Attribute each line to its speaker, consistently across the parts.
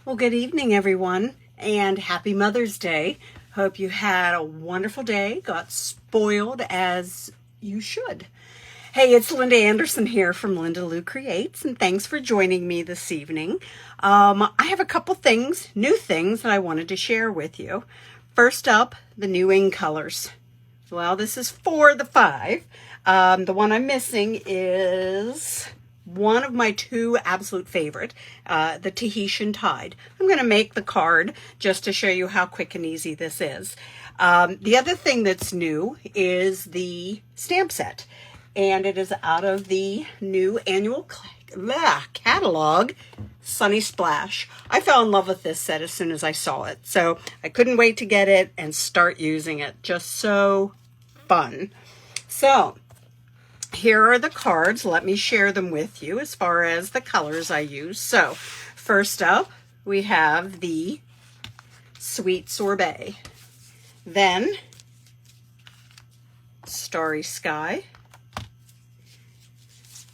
Speaker 1: Well, good evening, everyone, and happy Mother's Day. Hope you had a wonderful day, got spoiled as you should. Hey, it's Linda Anderson here from Linda Lou Creates, and thanks for joining me this evening. I have a couple things, new things that I wanted to share with you. First up, the new ink colors. Well, this is for the 5. The one I'm missing is one of my 2 absolute favorite, the Tahitian Tide. I'm going to make the card just to show you how quick and easy this is. The other thing that's new is the stamp set, and it is out of the new annual catalog, Sunny Splash. I fell in love with this set as soon as I saw it, so I couldn't wait to get it and start using it. Just so fun. So here are the cards. Let me share them with you as far as the colors I use. So first up, we have the Sweet Sorbet. Then Starry Sky.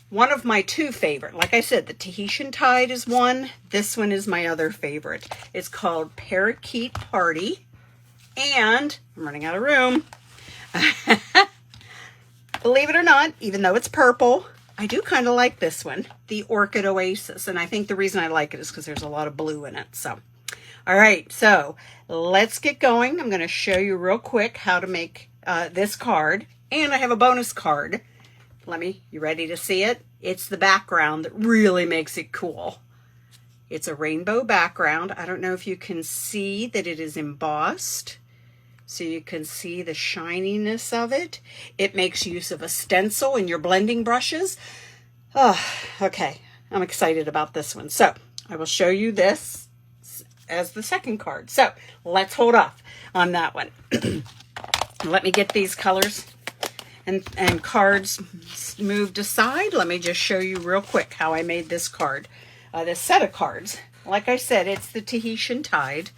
Speaker 1: One of my 2 favorite. Like I said, the Tahitian Tide is one. This one is my other favorite. It's called Parakeet Party. And I'm running out of room. Believe it or not, even though it's purple, I do kind of like this one, the Orchid Oasis. And I think the reason I like it is because there's a lot of blue in it. So, all right, so let's get going. I'm going to show you real quick how to make this card. And I have a bonus card. You ready to see it? It's the background that really makes it cool. It's a rainbow background. I don't know if you can see that it is embossed. So you can see the shininess of it. It makes use of a stencil in your blending brushes. Oh, okay. I'm excited about this one. So I will show you this as the second card. So let's hold off on that one. Let me get these colors and cards moved aside. Let me just show you real quick how I made this card, this set of cards. Like I said, it's the Tahitian Tide.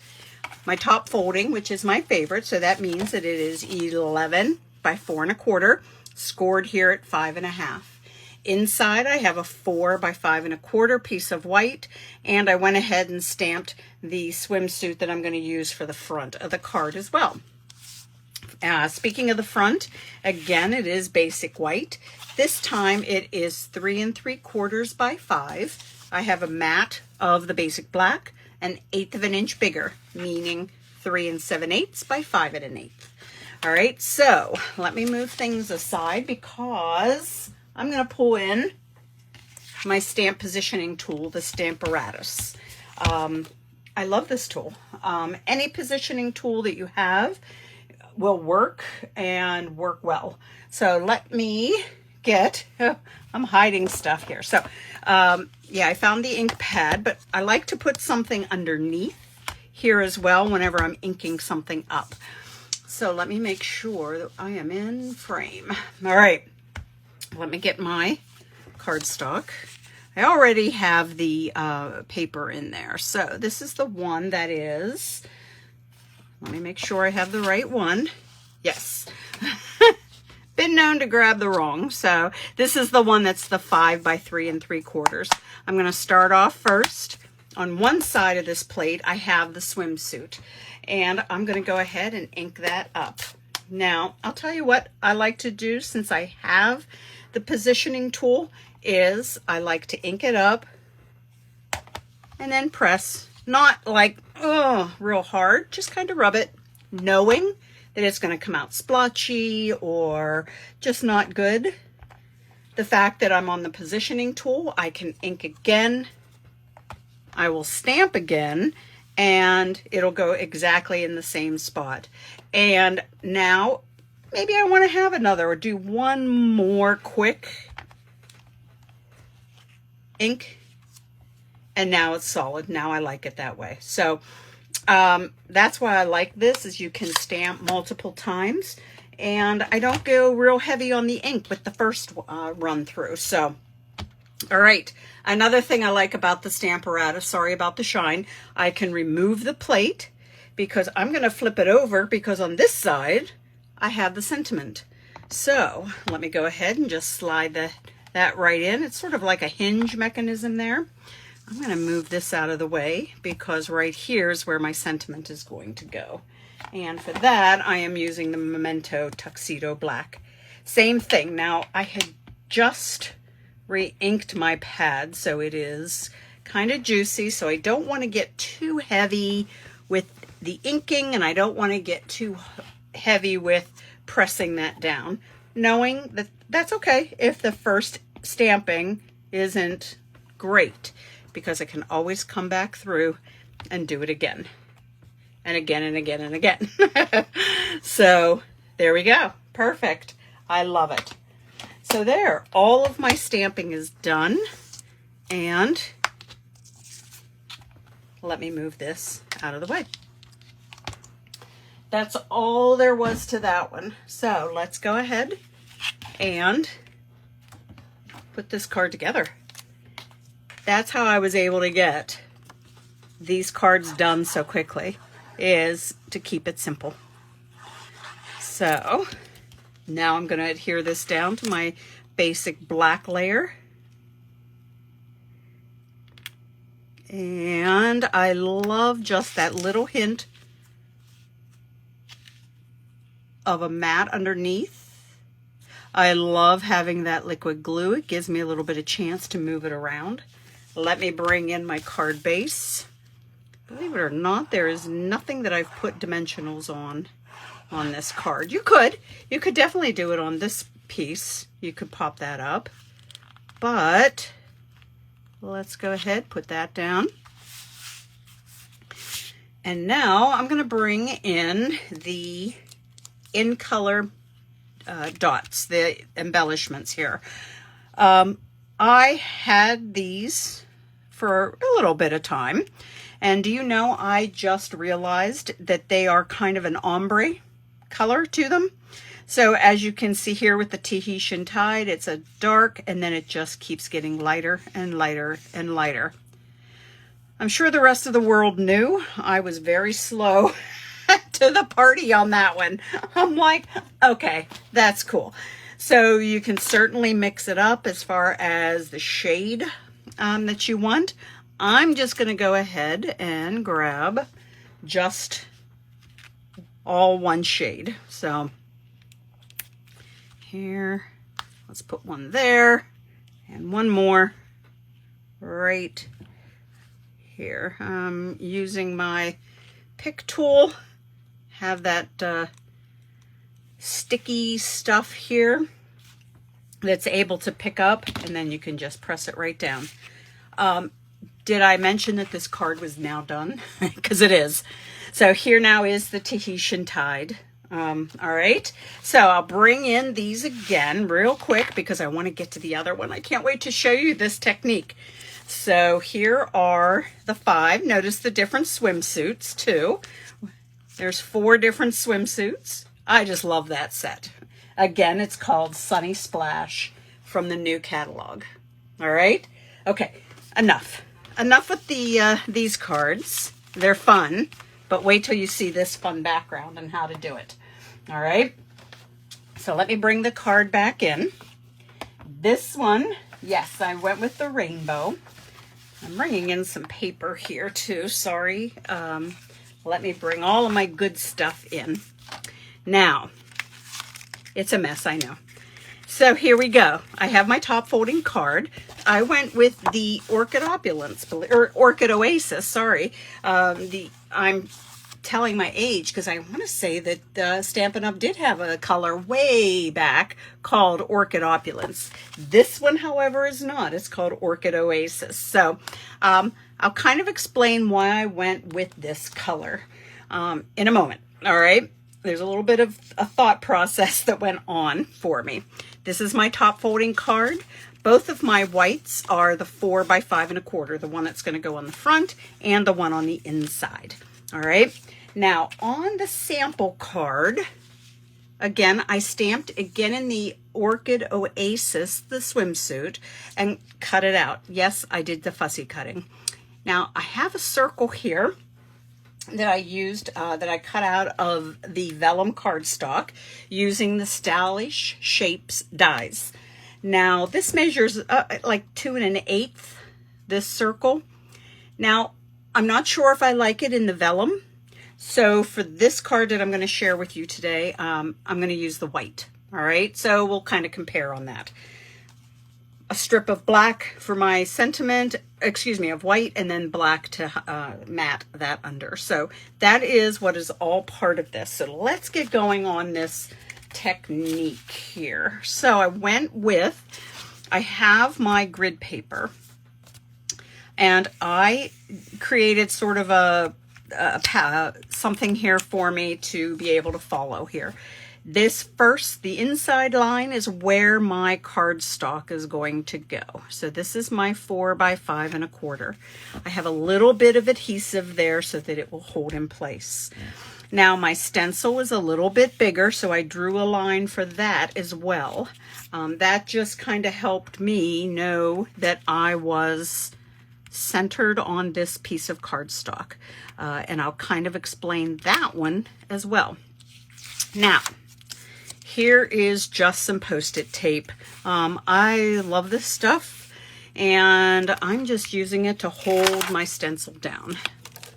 Speaker 1: My top folding, which is my favorite, so that means that it is 11 by 4 1/4, scored here at 5 1/2. Inside, I have a 4 by 5 1/4 piece of white, and I went ahead and stamped the swimsuit that I'm going to use for the front of the card as well. Speaking of the front, again, it is basic white. This time, it is 3 3/4 by 5. I have a mat of the basic black, an 1/8 of an inch bigger, meaning 3 7/8 by 5 1/8. All right, so let me move things aside because I'm going to pull in my stamp positioning tool, the Stamparatus. I love this tool. Any positioning tool that you have will work and work well. So let me get, I'm hiding stuff here. So yeah, I found the ink pad, but I like to put something underneath here as well whenever I'm inking something up. So let me make sure that I am in frame. All right, let me get my cardstock. I already have the paper in there. So this is the one that is, let me make sure I have the right one. Yes. Been known to grab the wrong. So this is the one that's the 5 by 3 3/4. I'm going to start off first. On one side of this plate, I have the swimsuit, and I'm going to go ahead and ink that up. Now, I'll tell you what I like to do since I have the positioning tool is I like to ink it up and then press, not like, real hard, just kind of rub it, knowing that it's going to come out splotchy or just not good. The fact that I'm on the positioning tool, I can ink again, I will stamp again, and it'll go exactly in the same spot. And now maybe I want to have another or do one more quick ink, and now it's solid. Now I like it that way. So that's why I like this, is you can stamp multiple times, and I don't go real heavy on the ink with the first run through. So all right, another thing I like about the Stamparatus, sorry about the shine, I can remove the plate because I'm going to flip it over, because on this side I have the sentiment. So let me go ahead and just slide that right in. It's sort of like a hinge mechanism there. I'm going to move this out of the way because right here is where my sentiment is going to go. And for that, I am using the Memento Tuxedo Black. Same thing. Now, I had just re-inked my pad, so it is kind of juicy, so I don't want to get too heavy with the inking, and I don't want to get too heavy with pressing that down, knowing that that's okay if the first stamping isn't great, because I can always come back through and do it again and again and again and again. So there we go. Perfect. I love it. So there, all of my stamping is done, and let me move this out of the way. That's all there was to that one. So let's go ahead and put this card together. That's how I was able to get these cards done so quickly, is to keep it simple. So now I'm going to adhere this down to my basic black layer. And I love just that little hint of a matte underneath. I love having that liquid glue. It gives me a little bit of chance to move it around. Let me bring in my card base. Believe it or not, there is nothing that I've put dimensionals on this card. You could definitely do it on this piece. You could pop that up, but let's go ahead, put that down. And now I'm going to bring in the in color dots, the embellishments here. I had these for a little bit of time, and do you know, I just realized that they are kind of an ombre color to them. So as you can see here with the Tahitian Tide, it's a dark, and then it just keeps getting lighter and lighter and lighter. I'm sure the rest of the world knew I was very slow to the party on that one. I'm like, okay, that's cool. So you can certainly mix it up as far as the shade that you want. I'm just going to go ahead and grab just all one shade. So here, let's put one there and one more right here. I'm using my pick tool, have that sticky stuff here that's able to pick up, and then you can just press it right down. Did I mention that this card was now done? Because it is. So here now is the Tahitian Tide. All right, so I'll bring in these again real quick because I want to get to the other one. I can't wait to show you this technique. So here are the 5. Notice the different swimsuits too. There's 4 different swimsuits. I just love that set. Again, it's called Sunny Splash from the new catalog. All right, okay, enough with these cards. They're fun, but wait till you see this fun background and how to do it. All right, so let me bring the card back in. This one, yes, I went with the rainbow. I'm bringing in some paper here too, sorry. Let me bring all of my good stuff in. Now, it's a mess, I know. So here we go. I have my top folding card. I went with the Orchid Opulence, or Orchid Oasis, sorry. I'm telling my age because I want to say that Stampin' Up! Did have a color way back called Orchid Opulence. This one, however, is not. It's called Orchid Oasis. So I'll kind of explain why I went with this color in a moment, all right? There's a little bit of a thought process that went on for me. This is my top folding card. Both of my whites are the 4 by 5 1/4, the one that's going to go on the front and the one on the inside. All right. Now on the sample card, again, I stamped again in the Orchid Oasis, the swimsuit, and cut it out. Yes, I did the fussy cutting. Now I have a circle here that I used, that I cut out of the vellum cardstock using the Stylish Shapes dies. Now this measures like 2 1/8, this circle. Now, I'm not sure if I like it in the vellum. So for this card that I'm going to share with you today, I'm going to use the white. All right, so we'll kind of compare on that. A strip of black for my sentiment, of white, and then black to matte that under. So that is what is all part of this. So let's get going on this technique here. So I have my grid paper, and I created sort of a something here for me to be able to follow here. This first, the inside line is where my cardstock is going to go. So this is my 4 by 5 1/4. I have a little bit of adhesive there so that it will hold in place. Now my stencil is a little bit bigger, so I drew a line for that as well. That just kind of helped me know that I was centered on this piece of cardstock. And I'll kind of explain that one as well. Now, here is just some Post-it tape. I love this stuff, and I'm just using it to hold my stencil down.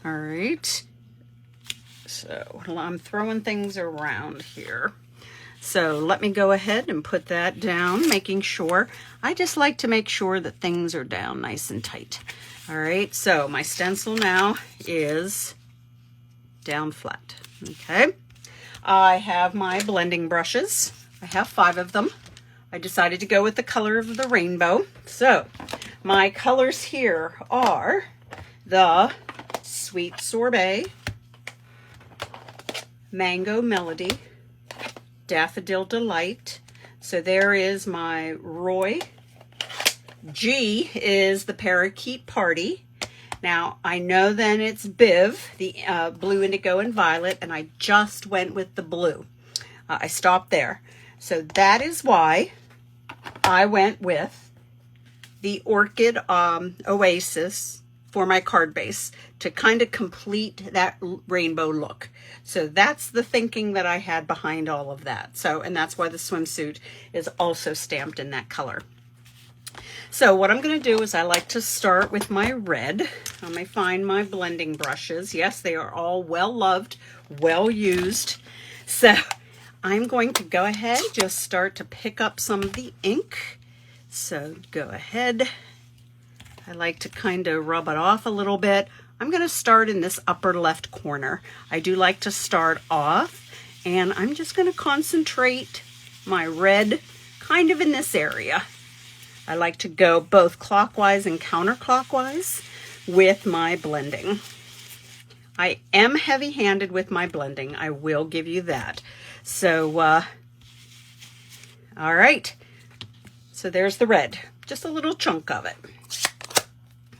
Speaker 1: All right. So I'm throwing things around here. So let me go ahead and put that down, making sure. I just like to make sure that things are down nice and tight. All right, so my stencil now is down flat. Okay, I have my blending brushes. I have 5 of them. I decided to go with the color of the rainbow. So my colors here are the Sweet Sorbet, Mango Melody, Daffodil Delight. So there is my Roy. G is the Parakeet Party. Now, I know then it's Biv, the blue, indigo, and violet, and I just went with the blue. I stopped there. So that is why I went with the Orchid Oasis for my card base to kind of complete that rainbow look. So that's the thinking that I had behind all of that. So, and that's why the swimsuit is also stamped in that color. So what I'm going to do is I like to start with my red. Let me find my blending brushes. Yes, they are all well loved, well used. So I'm going to go ahead, just start to pick up some of the ink. So go ahead. I like to kind of rub it off a little bit. I'm going to start in this upper left corner. I do like to start off, and I'm just going to concentrate my red kind of in this area. I like to go both clockwise and counterclockwise with my blending. I am heavy-handed with my blending. I will give you that. So, all right. So there's the red, just a little chunk of it.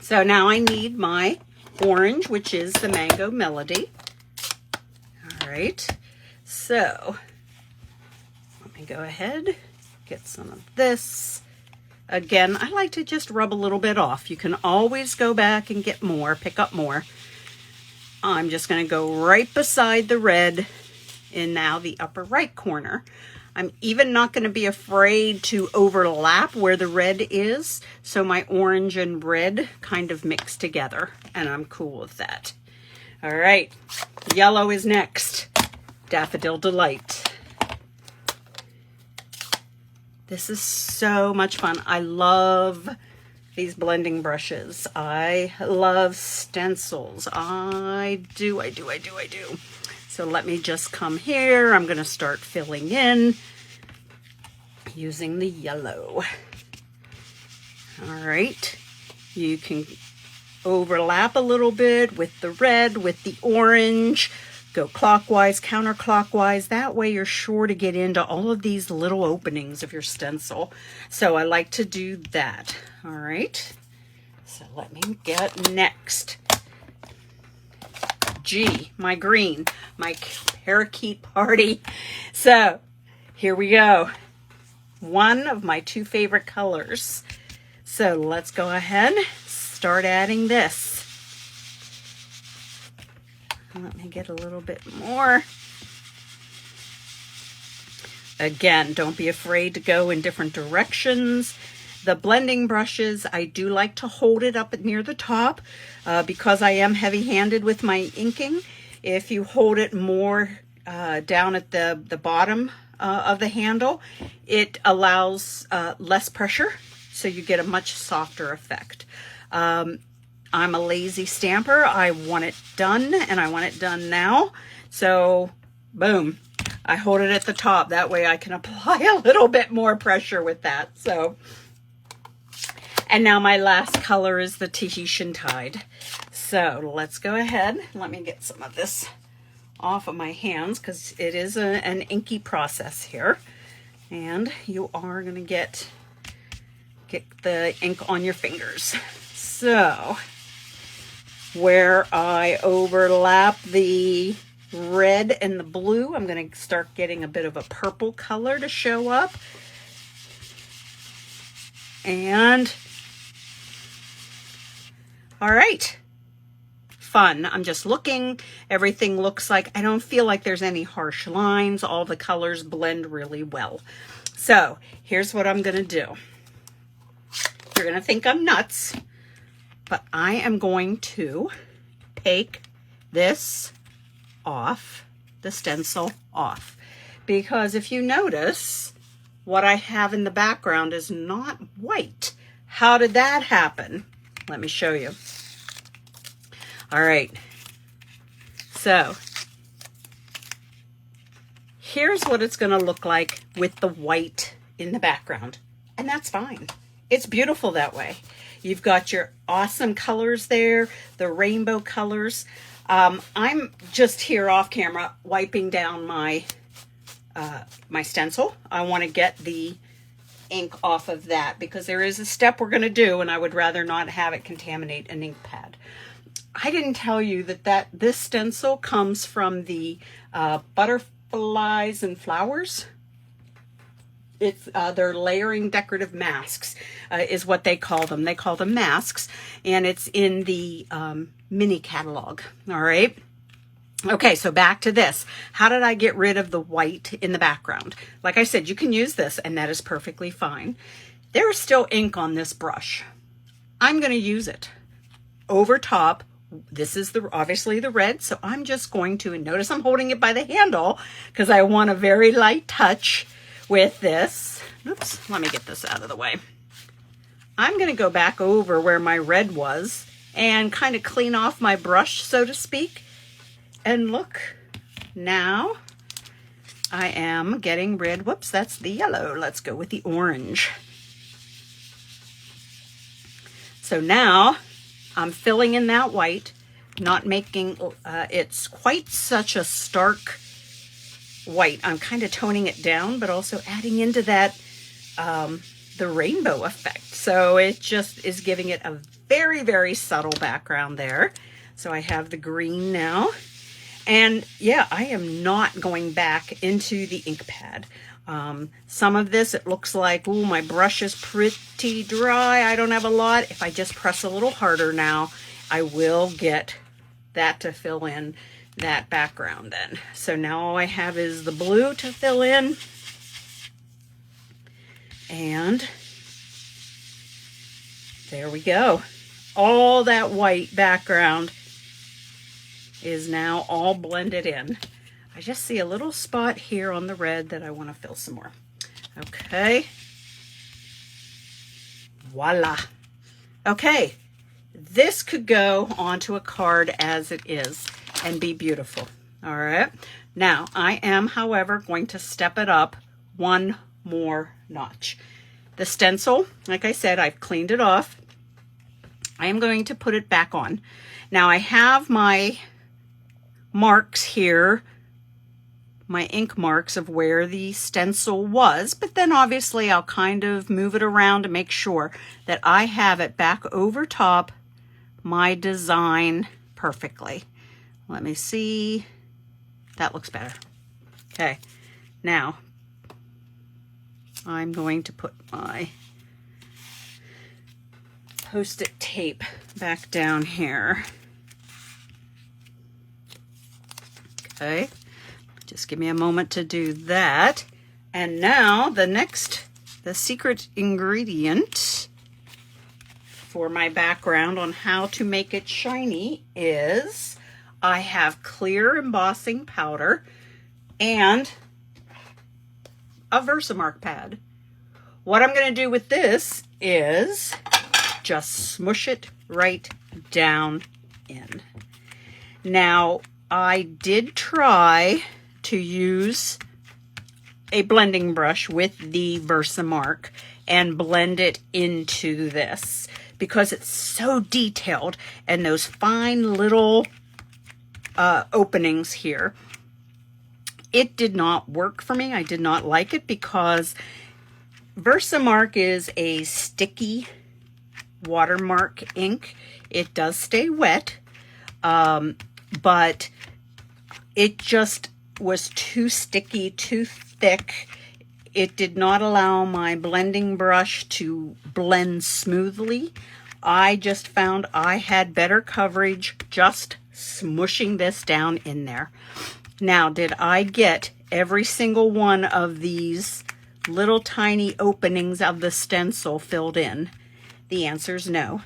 Speaker 1: So now I need my orange, which is the Mango Melody. All right. So let me go ahead, get some of this. Again, I like to just rub a little bit off. You can always go back and get more, pick up more. I'm just going to go right beside the red in now the upper right corner. I'm even not going to be afraid to overlap where the red is, so my orange and red kind of mix together, and I'm cool with that. All right, yellow is next. Daffodil Delight. This is so much fun. I love these blending brushes. I love stencils. I do. So let me just come here. I'm going to start filling in using the yellow. All right. You can overlap a little bit with the red, with the orange. Go clockwise, counterclockwise. That way you're sure to get into all of these little openings of your stencil. So I like to do that. All right. So let me get next. G, my green, my Parakeet Party. So here we go. One of my 2 favorite colors. So let's go ahead, start adding this. Let me get a little bit more. Again, don't be afraid to go in different directions. The blending brushes, I do like to hold it up near the top because I am heavy-handed with my inking. If you hold it more down at the bottom of the handle, it allows less pressure, so you get a much softer effect. I'm a lazy stamper. I want it done, and I want it done now. So, boom. I hold it at the top. That way I can apply a little bit more pressure with that. So, and now my last color is the Tahitian Tide. So let's go ahead. Let me get some of this off of my hands because it is an inky process here. And you are going to get the ink on your fingers. So where I overlap the red and the blue, I'm going to start getting a bit of a purple color to show up. And all right, fun. I'm just looking. Everything looks like, I don't feel like there's any harsh lines. All the colors blend really well. So here's what I'm going to do. You're going to think I'm nuts, but I am going to take this off, the stencil off, because if you notice, what I have in the background is not white. How did that happen? Let me show you. All right, so here's what it's going to look like with the white in the background, and that's fine. It's beautiful that way. You've got your awesome colors there, the rainbow colors. I'm just here off camera wiping down my my stencil. I want to get the ink off of that because there is a step we're going to do, and I would rather not have it contaminate an ink pad. I didn't tell you that this stencil comes from the Butterflies and Flowers. It's they're layering decorative masks is what they call them. They call them masks, and it's in the mini catalog. All right. Okay, so back to this. How did I get rid of the white in the background? Like I said, you can use this, and that is perfectly fine. There is still ink on this brush. I'm going to use it over top. This is obviously the red, so I'm just going to, and notice I'm holding it by the handle because I want a very light touch with this. Oops, let me get this out of the way. I'm going to go back over where my red was and kind of clean off my brush, so to speak. And look, now I am getting rid, whoops, that's the yellow. Let's go with the orange. So now I'm filling in that white, not making it's quite such a stark white. I'm kind of toning it down, but also adding into that the rainbow effect. So it just is giving it a very, very subtle background there. So I have the green now. And yeah, I am not going back into the ink pad. Some of this, it looks like, ooh, my brush is pretty dry. I don't have a lot. If I just press a little harder now, I will get that to fill in that background then. So now all I have is the blue to fill in. And there we go. All that white background is now all blended in. I just see a little spot here on the red that I want to fill some more. Okay. Voila. Okay. This could go onto a card as it is and be beautiful. All right. Now, I am, however, going to step it up one more notch. The stencil, like I said, I've cleaned it off. I am going to put it back on. Now, I have my marks here, my ink marks of where the stencil was, but then obviously I'll kind of move it around to make sure that I have it back over top my design perfectly. Let me see. That looks better. Okay, now I'm going to put my Post-it tape back down here. Okay, just give me a moment to do that. And now the next the secret ingredient for my background on how to make it shiny is I have clear embossing powder and a Versamark pad. What I'm going to do with this is just smush it right down in. Now, I did try to use a blending brush with the Versamark and blend it into this because it's so detailed and those fine little openings here. It did not work for me. I did not like it because Versamark is a sticky watermark ink. It does stay wet, but it just was too sticky, too thick. It did not allow my blending brush to blend smoothly. I just found I had better coverage just smushing this down in there. Now, did I get every single one of these little tiny openings of the stencil filled in? The answer is no.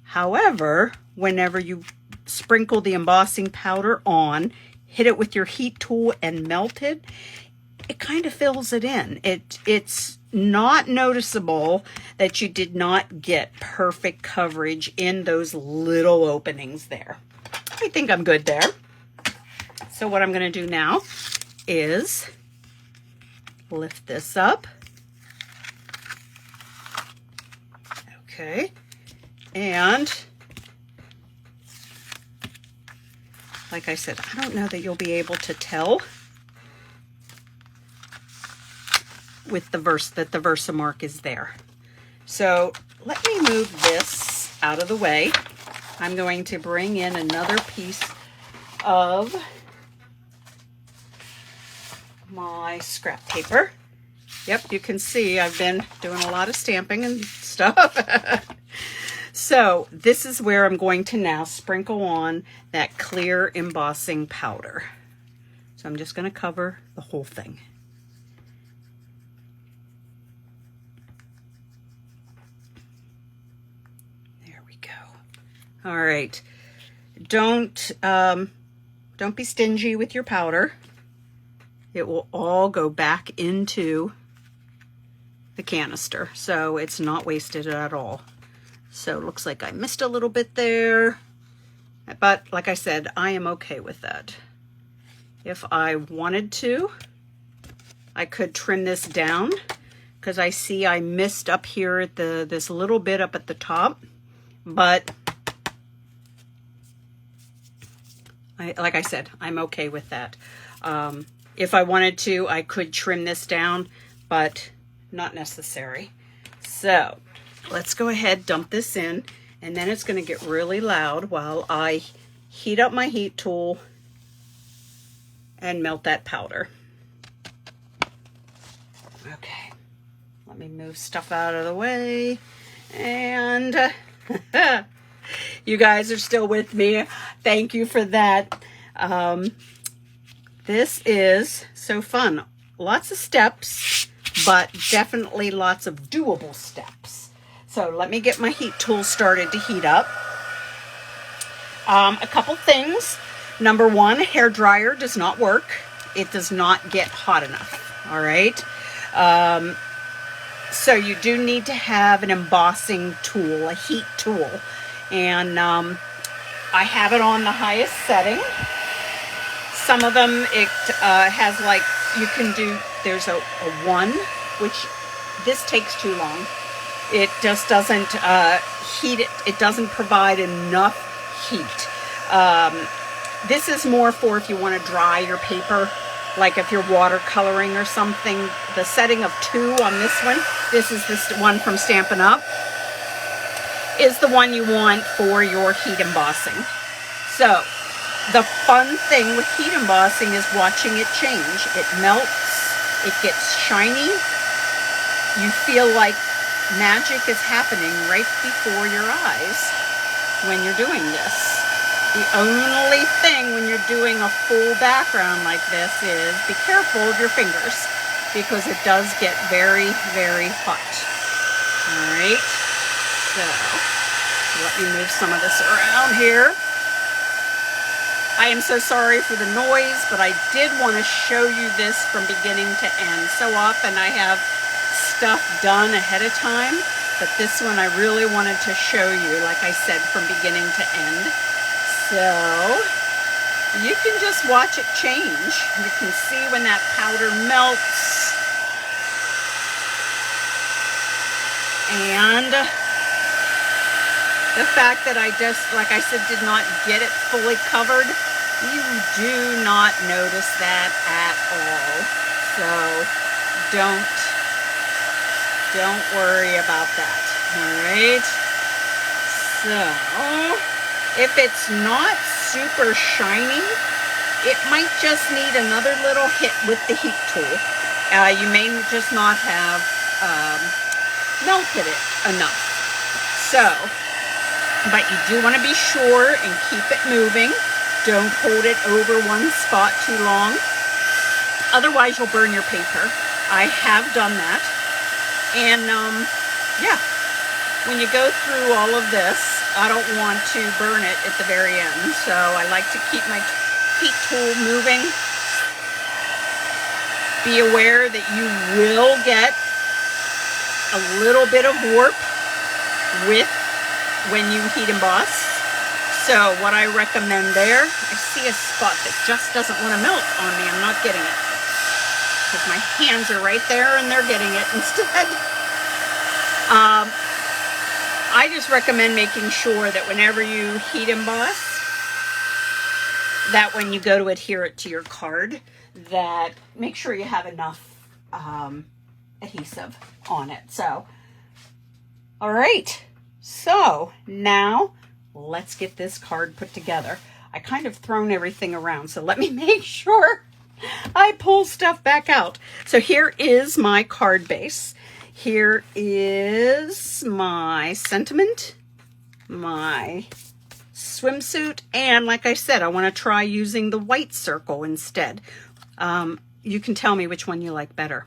Speaker 1: However, whenever you sprinkle the embossing powder on, hit it with your heat tool and melt it, it kind of fills it in. It's not noticeable that you did not get perfect coverage in those little openings there. I think I'm good there. So what I'm going to do now is lift this up. Okay. And like I said, I don't know that you'll be able to tell with the Versamark is there. So let me move this out of the way. I'm going to bring in another piece of my scrap paper. Yep, you can see I've been doing a lot of stamping and stuff. So this is where I'm going to now sprinkle on that clear embossing powder. So I'm just going to cover the whole thing. There we go. All right. Don't be stingy with your powder. It will all go back into the canister, so it's not wasted at all. So it looks like I missed a little bit there, but like I said, I am okay with that. If I wanted to, I could trim this down because I see I missed up here at this little bit up at the top, but like I said, I'm okay with that. If I wanted to, I could trim this down, but not necessary. So let's go ahead, dump this in, and then it's going to get really loud while I heat up my heat tool and melt that powder. Okay, let me move stuff out of the way, and you guys are still with me. Thank you for that. This is so fun. Lots of steps, but definitely lots of doable steps. So let me get my heat tool started to heat up. A couple things. Number one, hair dryer does not work. It does not get hot enough. All right. So you do need to have an embossing tool, a heat tool. And I have it on the highest setting. Some of them, it has like, you can do, there's a 1, which this takes too long. It just doesn't heat it. It doesn't provide enough heat. This is more for if you want to dry your paper, like if you're watercoloring or something. The setting of 2 on this one, this is this one from Stampin' Up, is the one you want for your heat embossing. So the fun thing with heat embossing is watching it change. It melts, it gets shiny. You feel like magic is happening right before your eyes when you're doing this. The only thing when you're doing a full background like this is be careful of your fingers. because it does get very, very hot. All right, so let me move some of this around here. I am so sorry for the noise, but I did want to show you this from beginning to end. So often I have stuff done ahead of time, but this one I really wanted to show you, like I said, from beginning to end. So you can just watch it change. You can see when that powder melts. And the fact that I just, like I said, did not get it fully covered, you do not notice that at all. So don't worry about that. All right. So if it's not super shiny, it might just need another little hit with the heat tool. You may just not have melted it enough. So, but you do want to be sure and keep it moving. Don't hold it over one spot too long. Otherwise, you'll burn your paper. I have done that. And yeah, when you go through all of this, I don't want to burn it at the very end. So I like to keep my heat tool moving. Be aware that you will get a little bit of warp with when you heat emboss. So what I recommend there, I see a spot that just doesn't want to melt on me. I'm not getting it because my hands are right there and they're getting it instead. I just recommend making sure that whenever you heat emboss, that when you go to adhere it to your card, that make sure you have enough adhesive on it. So, all right. So now let's get this card put together. I kind of thrown everything around, so let me make sure I pull stuff back out. So here is my card base. Here is my sentiment, my swimsuit, and like I said, I want to try using the white circle instead. You can tell me which one you like better.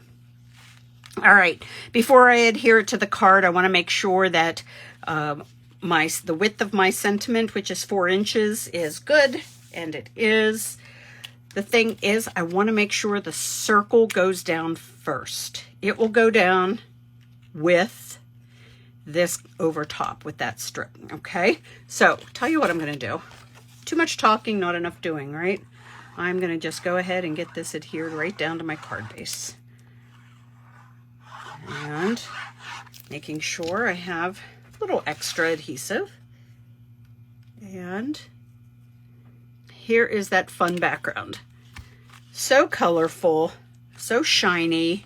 Speaker 1: All right, before I adhere it to the card, I want to make sure that the width of my sentiment, which is 4 inches, is good, and it is. The thing is, I want to make sure the circle goes down first. It will go down with this over top with that strip, okay? So, tell you what I'm going to do. Too much talking, not enough doing, right? I'm going to just go ahead and get this adhered right down to my card base. And making sure I have a little extra adhesive. And here is that fun background. So colorful, so shiny.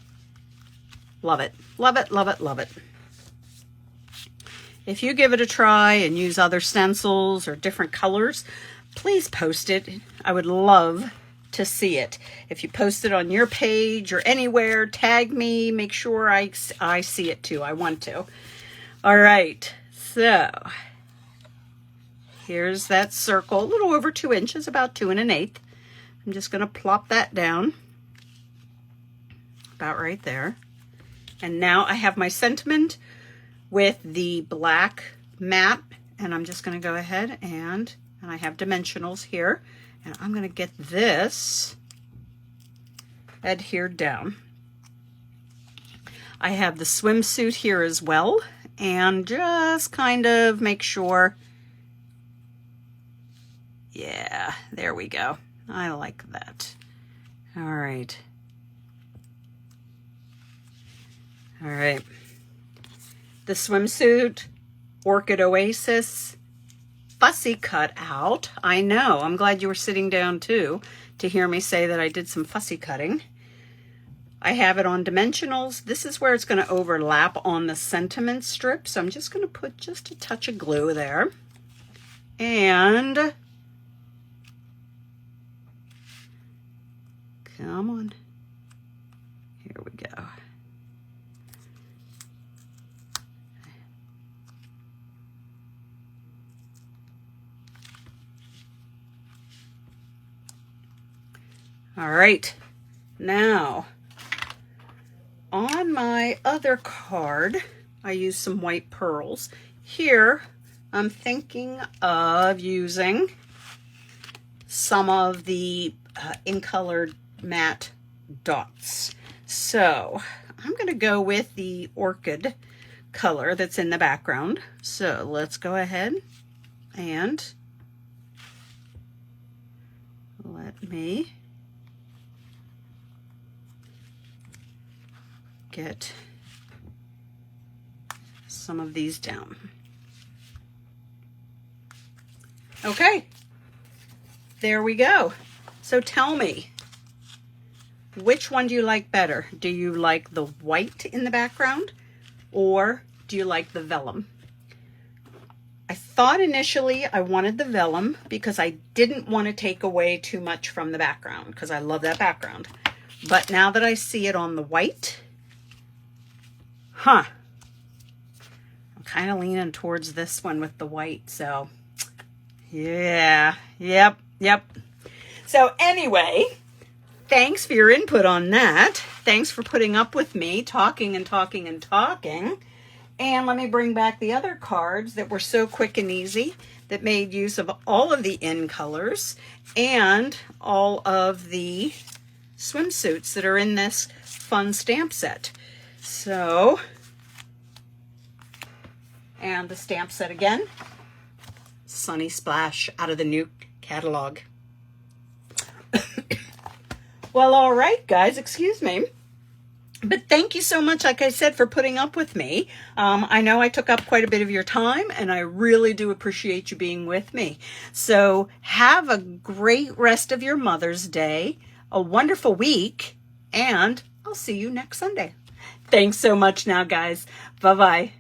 Speaker 1: Love it, love it, love it, love it. If you give it a try and use other stencils or different colors, please post it. I would love to see it. If you post it on your page or anywhere, tag me, make sure I see it too. I want to. All right, so here's that circle, a little over 2 inches, about 2 1/8. I'm just going to plop that down about right there. And now I have my sentiment with the black map, and I'm just going to go ahead and I have dimensionals here, and I'm going to get this adhered down. I have the swimsuit here as well, and just kind of make sure, yeah, there we go. I like that. All right. All right. The swimsuit, Orchid Oasis, fussy cut out. I know. I'm glad you were sitting down too to hear me say that I did some fussy cutting. I have it on dimensionals. This is where it's going to overlap on the sentiment strip. So I'm just going to put just a touch of glue there. And come on. Here we go. All right, now on my other card, I used some white pearls. Here, I'm thinking of using some of the in-colored matte dots. So I'm going to go with the orchid color that's in the background. So let's go ahead and let me get some of these down. Okay, there we go. So tell me, which one do you like better? Do you like the white in the background, or do you like the vellum? I thought initially I wanted the vellum because I didn't want to take away too much from the background, because I love that background. But now that I see it on the white, I'm kind of leaning towards this one with the white. So yeah, yep. So anyway, thanks for your input on that. Thanks for putting up with me talking and talking and talking. And let me bring back the other cards that were so quick and easy, that made use of all of the in colors and all of the swimsuits that are in this fun stamp set. So, and the stamp set again, Sunny Splash out of the new catalog. Well, all right, guys, excuse me. But thank you so much, like I said, for putting up with me. I know I took up quite a bit of your time, and I really do appreciate you being with me. So have a great rest of your Mother's Day, a wonderful week, and I'll see you next Sunday. Thanks so much now, guys. Bye-bye.